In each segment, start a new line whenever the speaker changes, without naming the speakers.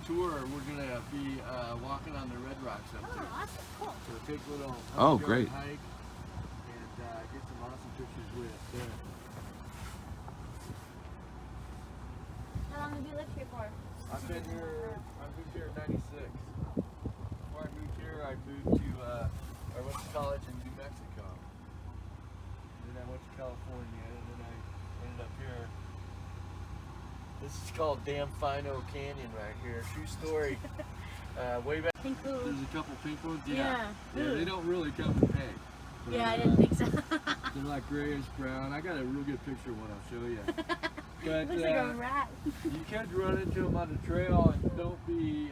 tour, we're gonna be walking on the Red Rocks up there.
Oh, awesome, cool.
So take a little
great.
hike and get some awesome pictures with us there.
How long have you lived here for?
I've moved here in '96. Before I moved here, I moved to I went to college in New Mexico. Then I went to California, and then I ended up here. This is called Fino Canyon right here. True story. Way back.
Pink food.
There's a couple pink ones.
Yeah.
Yeah, they don't really come in pink. But,
Yeah, I didn't think so.
they're like grayish brown. I got a real good picture of one I'll show you. But
Looks like a rat.
you can't run into them on the trail, and don't be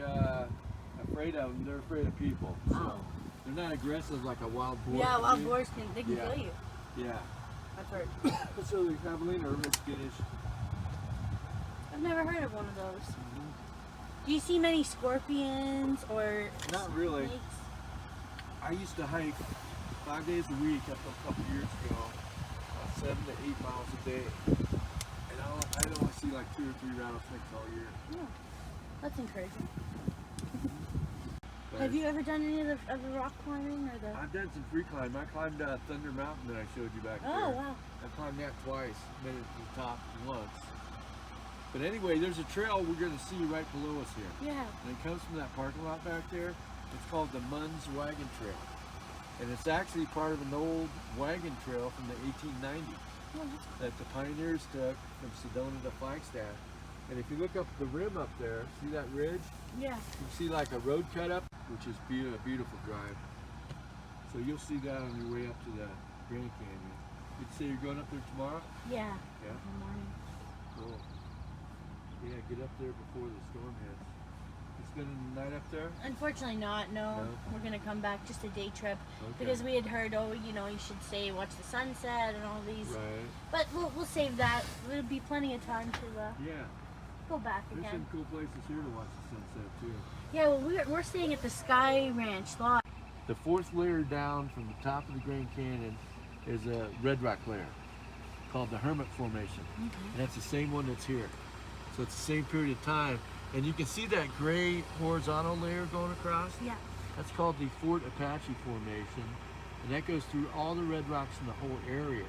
afraid of them. They're afraid of people. So
Oh.
they're not aggressive like a wild boar.
Yeah,
can
wild
be.
boars they can
Yeah.
kill you.
Yeah.
I've heard.
So the javelin are real skittish.
I've never heard of one of those. Do you see many scorpions or
Not really.
snakes?
I used to hike 5 days a week up a couple years ago, 7 to 8 miles a day. And I'd only see like 2 or 3 rattlesnakes all year.
Yeah, that's encouraging.
But
Have you ever done any of the rock climbing or the?
I've done some free climb. I climbed Thunder Mountain that I showed you back there.
Oh wow.
I climbed that twice, made it to the top once. But anyway, there's a trail we're going to see right below us here.
Yeah.
And it comes from that parking lot back there. It's called the Munns Wagon Trail. And it's actually part of an old wagon trail from the 1890s
Oh,
that the pioneers took from Sedona to Flagstaff. And if you look up the rim up there, see that ridge?
yeah.
You see like a road cut up, which is a beautiful drive. So you'll see that on your way up to the Grand Canyon. You'd say you're going up there tomorrow?
Yeah.
Yeah.
In the morning.
Cool. Yeah, get up there before the storm hits. You spending the night up there?
Unfortunately not, no.
No?
We're gonna come back just a day trip
Okay.
because we had heard, oh, you know, you should stay, watch the sunset and all these.
Right.
But we'll save that. There'll be plenty of time to
Yeah.
go back
There's
again.
some cool places here to watch the sunset too.
Yeah, well, we're staying at the Sky Ranch Lodge.
The fourth layer down from the top of the Grand Canyon is a red rock layer called the Hermit Formation. And that's the same one that's here. So it's the same period of time. And you can see that gray horizontal layer going across.
Yeah.
That's called the Fort Apache Formation. And that goes through all the red rocks in the whole area.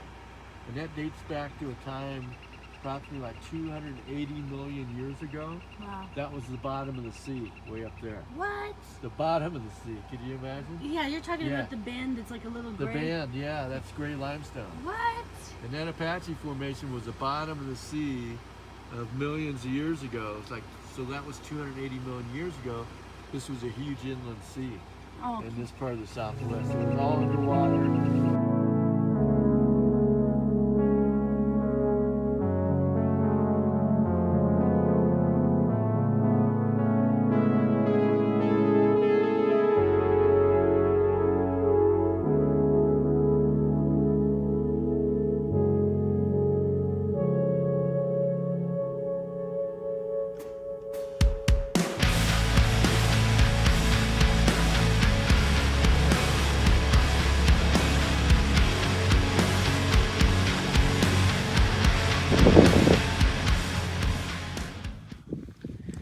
And that dates back to a time approximately like 280 million years ago.
Wow.
That was the bottom of the sea, way up there.
What?
The bottom of the sea, can you imagine?
Yeah, you're talking
Yeah.
about the band that's like a little
The
gray.
band, yeah, that's gray limestone.
What?
And that Apache Formation was the bottom of the sea of millions of years ago. It's like, so that was 280 million years ago. This was a huge inland sea
Oh.
in this part of the Southwest. It was all underwater.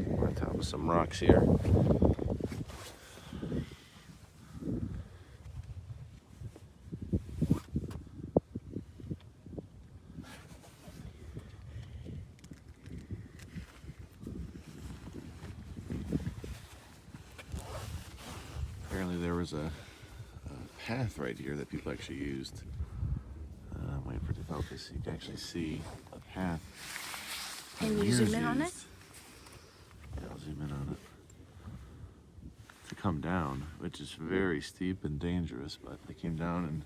We're on top of some rocks here. Apparently there was a path right here that people actually used. I'm waiting for it to focus. You can actually see a path.
Can you
Years
zoom in on it?
used. Yeah, I'll zoom in on it. To come down, which is very steep and dangerous, but they came down and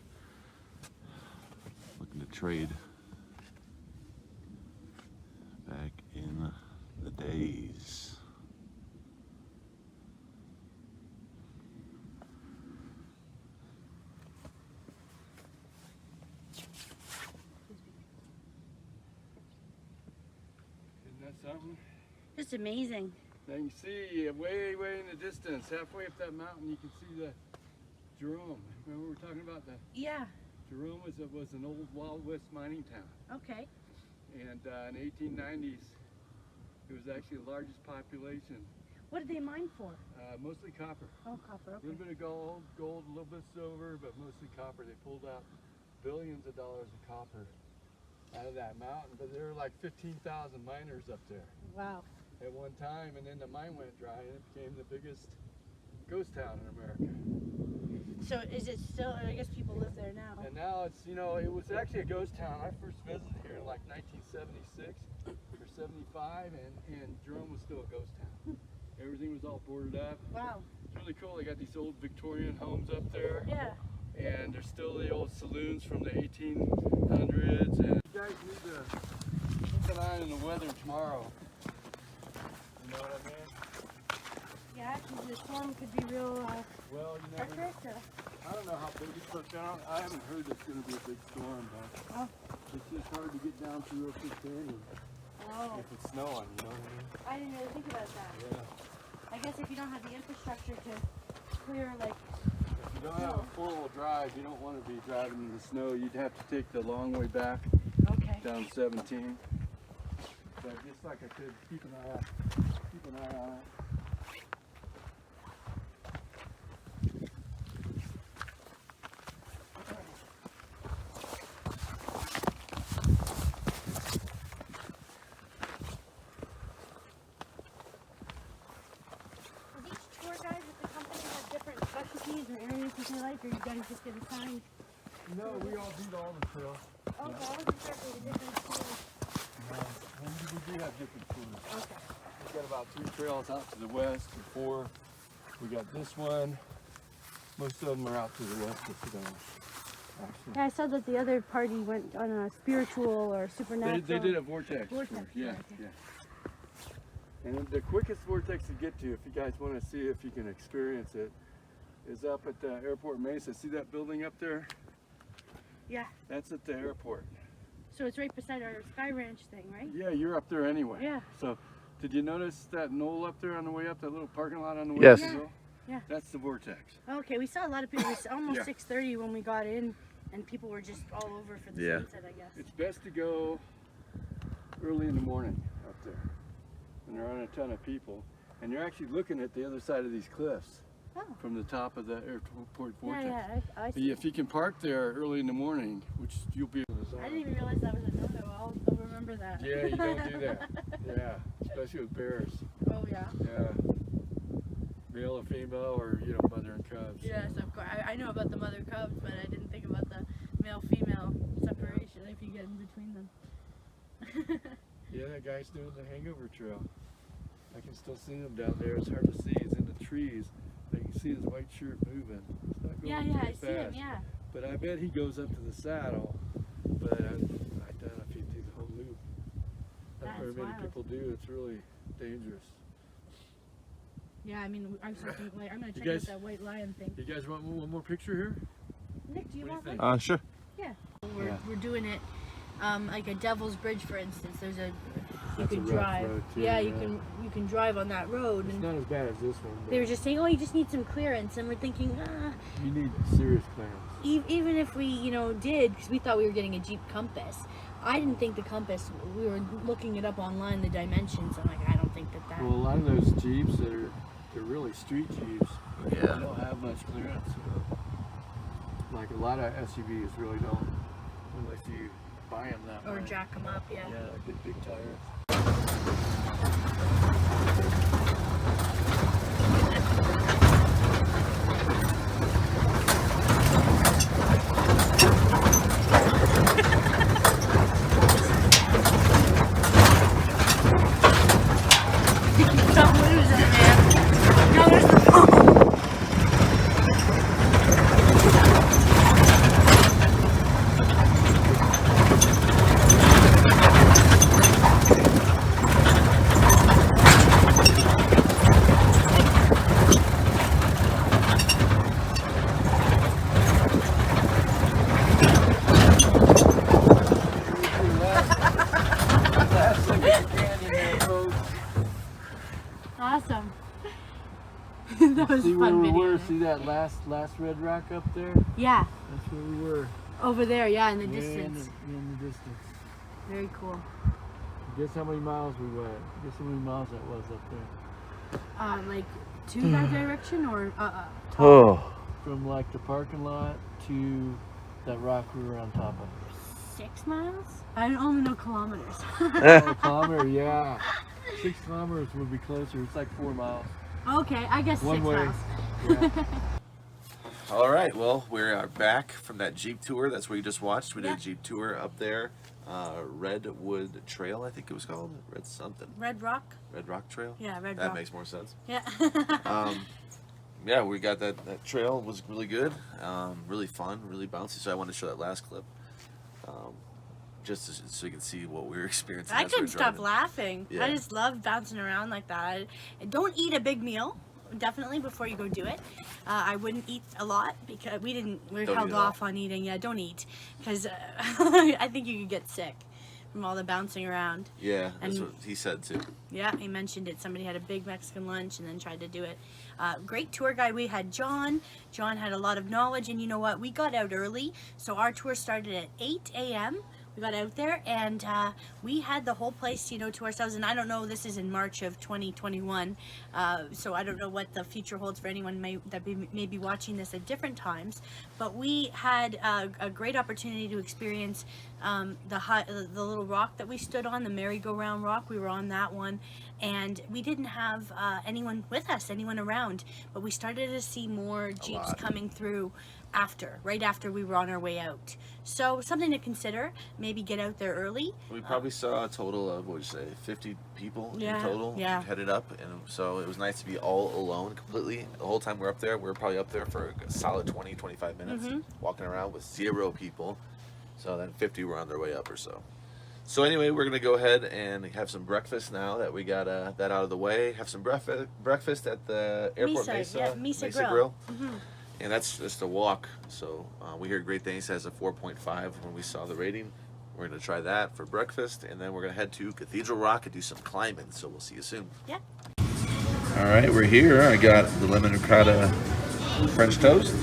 looking to trade back in the days.
Isn't that something?
Just amazing.
Now you can see way, way in the distance, halfway up that mountain, you can see the Jerome. Remember we were talking about the
Yeah.
Jerome was an old Wild West mining town.
Okay.
And in the 1890s, it was actually the largest population
What did they mine for?
Mostly copper.
Oh, copper.
A
Okay.
little bit of gold, a little bit of silver, but mostly copper. They pulled out billions of dollars of copper out of that mountain. But there were like 15,000 miners up there
Wow.
at one time, and then the mine went dry, and it became the biggest ghost town in America.
So is it still? I guess people live there now.
And now it's, you know, it was actually a ghost town. I first visited here in like 1976 or 75, and Jerome was still a ghost town. Everything was all boarded up.
Wow.
It's really cool. They got these old Victorian homes up there.
Yeah.
And there's still the old saloons from the 1800s. And you guys need to keep an eye on the weather tomorrow. You know what I mean?
Yeah, because the storm could be real
Well, you never.
treacherous.
I don't know how big it's going to. I haven't heard it's going to be a big storm, but
Oh.
it's just hard to get down through Ocean Canyon
Oh.
if it's snowing. You know what I mean?
I didn't really think about that.
Yeah.
I guess if you don't have the infrastructure to clear, like,
If you don't have a four-wheel drive, you don't want to be driving in the snow. You'd have to take the long way back
okay.
down 17. But just like I said, keep an eye on it.
Does each tour guide with the company have different specialties or areas that they like, or you guys just get assigned?
No, we all do all the trails.
Okay, I wasn't sure if they were different tours.
We do have different tours.
Okay.
We've got about 3 trails out to the west, or 4. We got this one. Most of them are out to the west of Sedona. Actually.
Yeah, I saw that the other party went on a spiritual or supernatural.
They did a vortex.
Vortex,
tour. Yeah,
okay.
yeah. And the quickest vortex to get to, if you guys want to see if you can experience it, is up at the airport Mesa. See that building up there?
Yeah.
That's at the airport.
So it's right beside our Sky Ranch thing, right?
Yeah, you're up there anyway.
Yeah.
So, did you notice that knoll up there on the way up, that little parking lot on the way
Yes.
up the hill?
Yeah.
That's the vortex.
Okay, we saw a lot of people. It was almost
Yeah.
6:30 when we got in, and people were just all over for the
Yeah.
sunset, I guess.
It's best to go early in the morning up there, when there aren't a ton of people, and you're actually looking at the other side of these cliffs
Oh.
from the top of the airport
Yeah,
vortex.
yeah, I
But
see.
if you can park there early in the morning, which you'll be able to
I didn't even realize that was a no-no. I'll remember that.
Yeah, you don't do that. Yeah, especially with bears.
Oh yeah.
Yeah. Male or female, or mother and cubs.
Yes, of course. I know about the mother cubs, but I didn't think about the male-female separation if you get in between them.
Yeah, that guy's doing the hangover trail. I can still see him down there. It's hard to see. He's in the trees. I can see his white shirt moving. It's not going
Yeah,
too
I
fast.
see him. Yeah.
But I bet he goes up to the saddle. But I doubt if he'd do the whole loop. Not
That's
very many
wild.
people do. It's really dangerous.
Yeah, I mean, I was thinking, like, I'm gonna check
guys-
out that white lion thing.
You guys want one more picture here?
Nick, do you
What
want
do you
one?
think?
Sure.
Yeah.
Yeah.
We're doing it like a Devil's Bridge, for instance. There's you
That's
can
a rough
drive.
road, too,
yeah,
yeah.
you can drive on that road.
It's
And
not as bad as this one.
they were just saying, oh, you just need some clearance, and we're thinking,
You need serious clearance.
even if we, did, because we thought we were getting a Jeep Compass. I didn't think the compass. We were looking it up online, the dimensions. I'm like, I don't think that.
Well, a lot of those Jeeps they're really street Jeeps. They
Yeah.
don't have much clearance. Like a lot of SUVs really don't, unless you buy them that
Or
way.
jack them up, yeah.
Yeah, get big tires.
Don't lose it, man. Don't lose the phone.
Last look at the canyon there, folks.
Awesome. That was
See
a
where
fun
we
video.
were? See that last red rock up there?
Yeah,
That's where we were.
over there, yeah, in the
Way
distance.
in the distance.
Very cool.
Guess how many miles we went? Guess how many miles that was up there?
like to that direction or
Oh.
From like the parking lot to that rock we were on top of.
6 miles? I only know kilometers.
Oh, kilometer, yeah. 6 kilometers would be closer. It's like 4 miles.
Okay, I guess
One
6
way.
miles.
Yeah.
All right, well, we're back from that Jeep tour. That's what you just watched. We did
Yeah.
a Jeep tour up there. Redwood Trail, I think it was called. Red something.
Red Rock?
Red Rock Trail?
Yeah, Red
That
Rock.
makes more sense.
Yeah.
Yeah, we got that trail. It was really good. Really fun, really bouncy. So I wanted to show that last clip. Just so you can see what we were experiencing.
I
as we were
couldn't stop
driving.
laughing.
Yeah.
I just love bouncing around like that. Don't eat a big meal, definitely, before you go do it. I wouldn't eat a lot because we're
Don't
held
eat at all.
off on eating. Yeah, don't eat because I think you could get sick from all the bouncing around.
Yeah, that's
And-
what he said too.
Yeah, he mentioned it. Somebody had a big Mexican lunch and then tried to do it. Great tour guide. We had John. John had a lot of knowledge, and you know what? We got out early, so our tour started at 8 a.m. We got out there, and we had the whole place, you know, to ourselves. And I don't know, this is in March of 2021, so I don't know what the future holds for anyone that may be watching this at different times. But we had a great opportunity to experience the little rock that we stood on, the merry-go-round rock. We were on that one, and we didn't have anyone with us, anyone around. But we started to see more Jeeps
lot.
coming through right after we were on our way out. So something to consider, maybe get out there early.
We probably saw a total of, what would you say, 50 people
Yeah,
in total
yeah.
headed up. And so it was nice to be all alone completely. The whole time we were up there, we were probably up there for a solid 20, 25 minutes,
Mm-hmm.
walking around with 0 people. So then 50 were on their way up or so. So anyway, we're going to go ahead and have some breakfast now that we got that out of the way. Have some breakfast at the airport
Mesa Grill. Mm-hmm.
And that's just a walk. So we heard great things. It has a 4.5 when we saw the rating. We're going to try that for breakfast. And then we're going to head to Cathedral Rock and do some climbing. So we'll see you soon.
Yeah.
All right, we're here. I got the lemon ricotta French toast,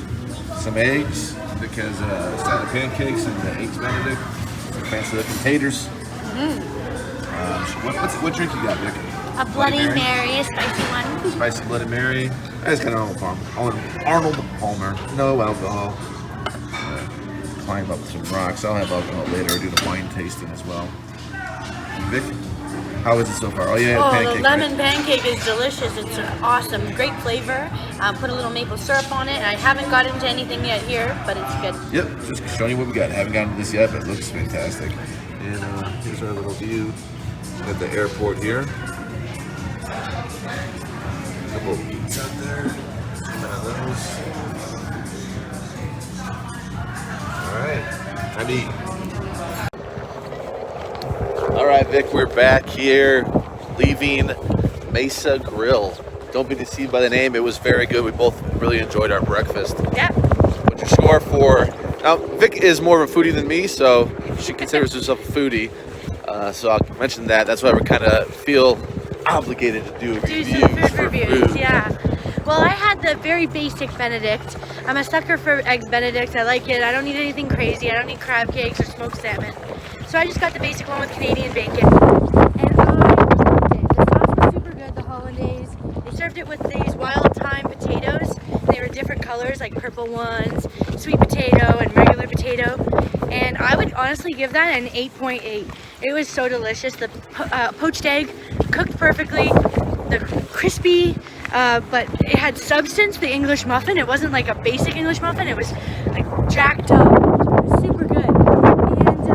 some eggs, because salad pancakes and the eggs Benedict, some fancy looking taters. What drink you got, Vic?
A Bloody Mary, a spicy one.
Spicy Bloody Mary. I just got Arnold Palmer. No alcohol. Climb up some rocks. I'll have alcohol later. Do the wine tasting as well. Vic, how is it so far? Oh yeah, pancake.
The lemon pancake is delicious. It's awesome, great flavor. Put a little maple syrup on it. I haven't got into anything yet here, but it's good.
Yep, just showing you what we got. Haven't gotten to this yet, but it looks fantastic. And here's our little view at the airport here. A couple of beats out there. Some of those. Alright, time to eat. Alright, Vic, we're back here leaving Mesa Grill. Don't be deceived by the name, it was very good. We both really enjoyed our breakfast.
Yeah.
What's your score for? Now, Vic is more of a foodie than me, so she considers herself a foodie. So I'll mention that. That's why we kind of feel obligated to do
Some food reviews, yeah. Well, I had the very basic Benedict. I'm a sucker for eggs Benedict. I like it. I don't need anything crazy. I don't need crab cakes or smoked salmon. So I just got the basic one with Canadian bacon. And I loved it. The sauce was super good, the hollandaise. They served it with these wild thyme potatoes. They were different colors, like purple ones, sweet potato, and regular potato. And I would honestly give that an 8.8. It was so delicious. The poached egg cooked perfectly. The crispy, but it had substance, the English muffin. It wasn't like a basic English muffin. It was like jacked up. It was super good. And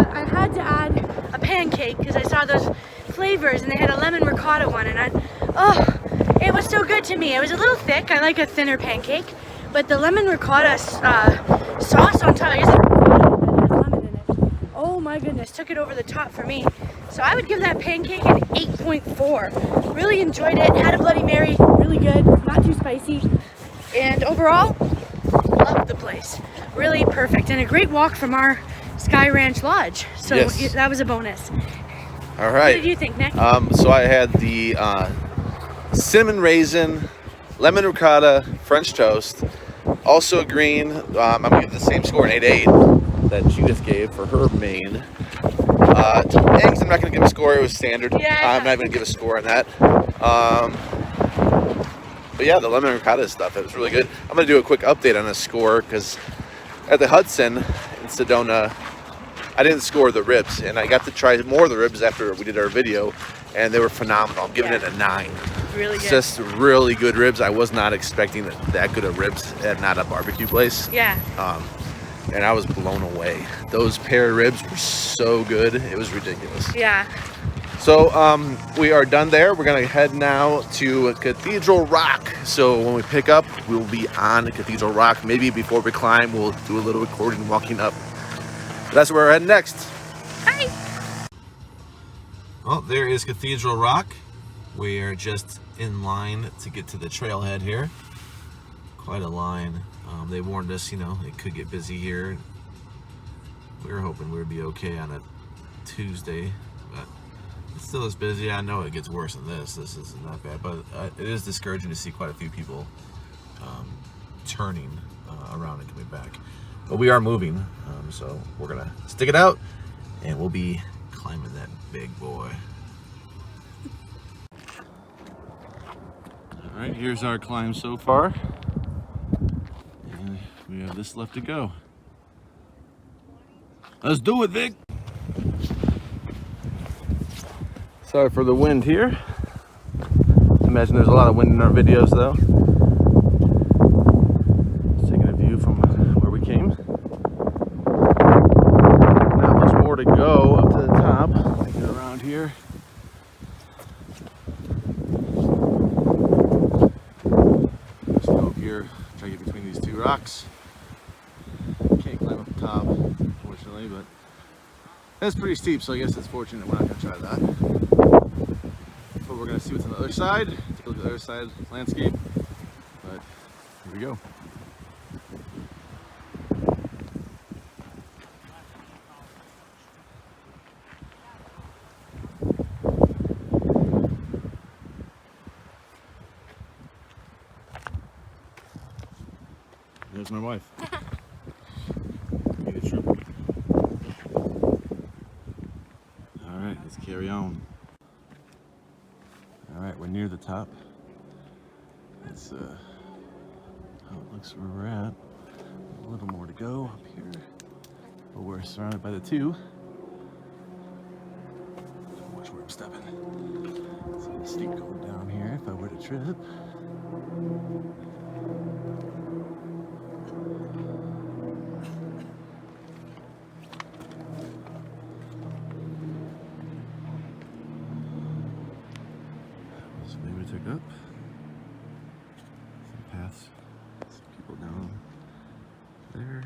I had to add a pancake because I saw those flavors and they had a lemon ricotta one. And it was so good to me. It was a little thick. I like a thinner pancake. But the lemon ricotta sauce on top, I guess it had lemon in it. Oh my goodness, took it over the top for me. So I would give that pancake an 8.4. Really enjoyed it. Had a Bloody Mary, really good, not too spicy. And overall, loved the place. Really perfect. And a great walk from our Sky Ranch Lodge. So
Yes.
that was a bonus.
All right.
What did you think, Nick?
So I had the cinnamon raisin, lemon ricotta, French toast. Also green. I'm going to give the same score, an 8.8, that she just gave for her main. Eggs, I'm not going to give a score. It was standard.
Yeah.
I'm not going to give a score on that. But yeah, the lemon ricotta stuff, it was really good. I'm going to do a quick update on the score because at the Hudson in Sedona, I didn't score the ribs, and I got to try more of the ribs after we did our video, and they were phenomenal. I'm giving it a 9.
Really good.
It's just really good ribs. I was not expecting that good of ribs at not a barbecue place.
Yeah.
And I was blown away. Those pair of ribs were so good. It was ridiculous.
Yeah.
So we are done there. We're gonna head now to Cathedral Rock. So when we pick up, we'll be on Cathedral Rock. Maybe before we climb, we'll do a little recording walking up. But that's where we're heading next.
Hi.
Well, there is Cathedral Rock. We are just in line to get to the trailhead here. Quite a line. They warned us, you know, it could get busy here. We were hoping we would be okay on a Tuesday, but it still is busy. I know it gets worse than this. This is not bad, but it is discouraging to see quite a few people turning around and coming back. But we are moving, so we're gonna stick it out, and we'll be climbing that big boy. All right, here's our climb so far, and we have this left to go. Let's do it, Vic. Sorry for the wind here. Imagine there's a lot of wind in our videos though. Just taking a view from where we came. Not much more to go up to the top. Get around here. Just go up here, try to get between these 2 rocks. Can't climb up the top, unfortunately, but that's pretty steep, so I guess it's fortunate we're not going to try that. But we're going to see what's on the other side, take a look at the other side landscape, but here we go. There's my wife. Need a trip. Alright, let's carry on. Alright, we're near the top. That's how it looks where we're at. A little more to go up here. But we're surrounded by the 2. Don't watch where I'm stepping. It's a little steep going down here if I were to trip. Maybe we took up some paths, some people down there.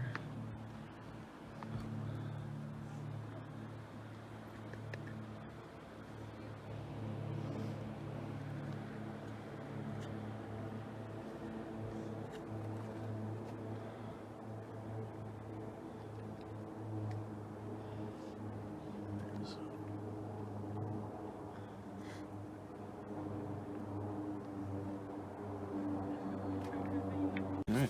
Alright.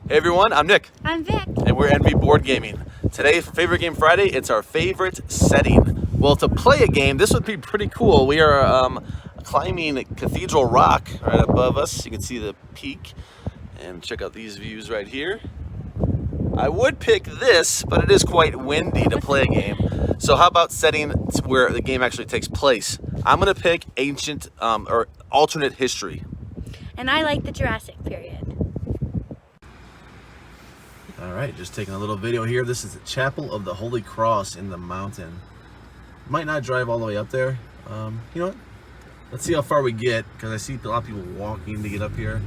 Hey everyone, I'm Nick,
I'm Vic.
and we're NV Board Gaming. Today, Favorite Game Friday, it's our favorite setting. Well, to play a game, this would be pretty cool. We are climbing Cathedral Rock right above us. You can see the peak, and check out these views right here. I would pick this, but it is quite windy to play a game. So how about setting where the game actually takes place? I'm gonna pick ancient or alternate history.
And I like the Jurassic period.
All right, just taking a little video here. This is the Chapel of the Holy Cross in the mountain. Might not drive all the way up there. You know what? Let's see how far we get, because I see a lot of people walking to get up here.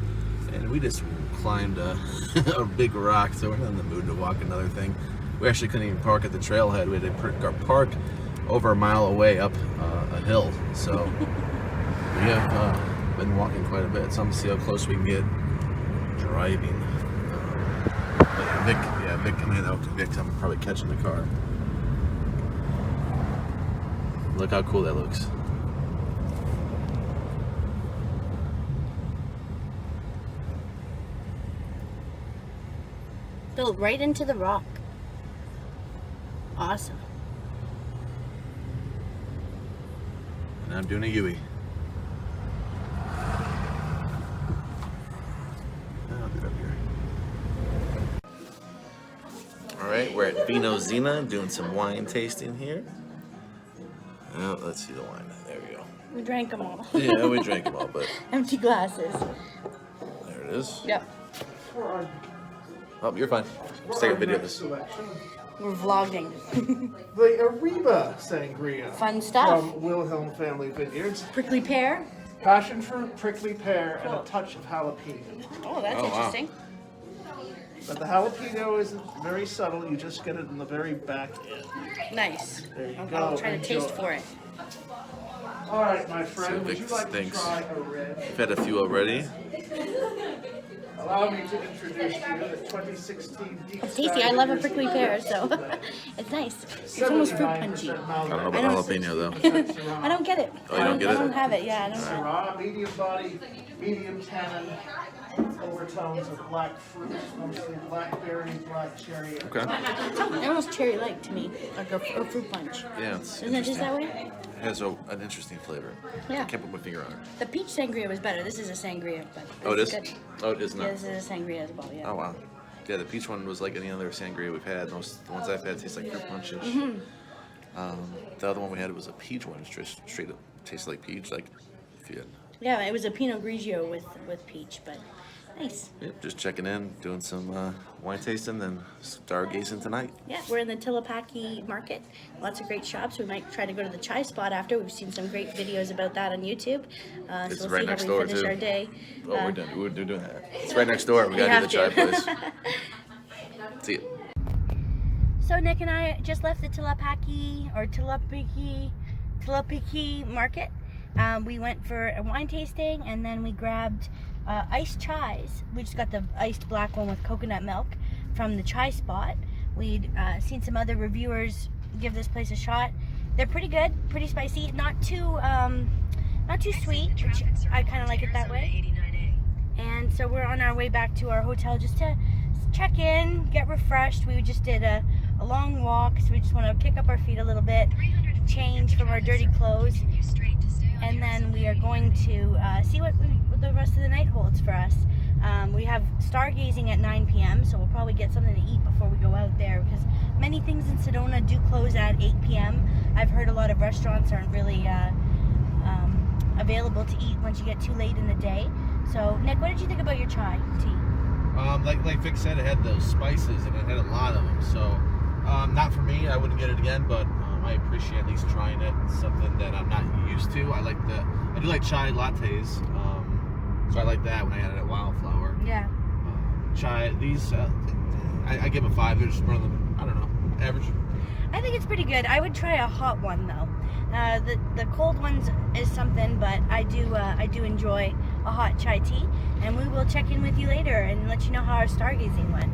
And we just climbed a big rock, so we're not in the mood to walk another thing. We actually couldn't even park at the trailhead. We had to park over a mile away up a hill. So we have been walking quite a bit. So I'm gonna see how close we can get driving. Vic coming in. Vic, I'm probably catching the car. Look how cool that looks.
Go right into the rock. Awesome.
And I'm doing a Yui. I'll get up here. Alright, we're at Vino Zona doing some wine tasting here. Oh, let's see the wine. There we go.
We drank them all.
Yeah, we drank them all, but
Empty glasses.
there it is.
Yep.
Oh, you're fine. Just take a video of this.
We're vlogging.
The Ariba Sangria.
Fun stuff.
From Wilhelm Family Vineyards.
Prickly pear.
Passion fruit, prickly pear, and a touch of jalapeno.
Oh, that's
Oh, wow.
interesting.
But the jalapeno isn't very subtle. You just get it in the very back end.
Nice.
There you
I'll
go.
try to taste
Enjoy.
for it.
All right, my
So
friend, would
Vic
you like
thinks.
to try a red?
We've had a few already.
Allow me to introduce you to the 2016 Deep
It's tasty. I love a prickly pear, so it's nice. It's almost fruit punchy.
I don't know about jalapeno though.
I don't get it.
Oh, you don't get
I
it?
don't have it. Yeah, I don't have it.
Syrah, medium body, medium tannin, overtones of black fruit, mostly blackberry, black cherry.
Okay.
It's almost cherry-like to me, like a fruit punch.
Yeah, it's
Isn't it just
interesting.
that way?
It has an interesting flavor.
Yeah.
I can't put my finger on it.
The peach sangria was better. This is a sangria, but
Oh, it
this
is?
good.
Oh, it is
Yeah,
not.
this is a sangria as well. Yeah.
Oh, wow. Yeah, the peach one was like any other sangria we've had. Most the ones I've had taste like fruit punches. The other one we had was a peach one. It's just straight up tastes like peach. Like if you had,
Yeah, it was a Pinot Grigio with peach, but nice.
yep, just checking in, doing some wine tasting, then stargazing tonight.
Yeah, we're in the Tillapaki market. Lots of great shops. We might try to go to the chai spot after. We've seen some great videos about that on YouTube.
It's
So we'll
right
see
next
how we
door,
finish
too.
our day.
Oh, we're doing that. It's right next door. We gotta do the
have
chai
to.
place. See it.
So Nick and I just left the Tillapaki market. We went for a wine tasting, and then we grabbed iced chais. We just got the iced black one with coconut milk from the chai spot. We'd seen some other reviewers give this place a shot. They're pretty good, pretty spicy, not too sweet, which I kind of like it that way. And so we're on our way back to our hotel just to check in, get refreshed. We just did a long walk, so we just want to kick up our feet a little bit, change from our dirty clothes, and then we are going to see what the rest of the night holds for us. We have stargazing at 9 p.m., so we'll probably get something to eat before we go out there, because many things in Sedona do close at 8 p.m. I've heard a lot of restaurants aren't really available to eat once you get too late in the day. So, Nick, what did you think about your chai tea?
Like Vic said, it had those spices and it had a lot of them. So, not for me. I wouldn't get it again, but I appreciate at least trying it. It's something that I'm not used to. I do like chai lattes. So I like that when I added it Wildflower.
Yeah.
Chai, these, I give a 5. They're just one of them, I don't know, average.
I think it's pretty good. I would try a hot one though. The cold ones is something, but I do enjoy a hot chai tea. And we will check in with you later and let you know how our stargazing went.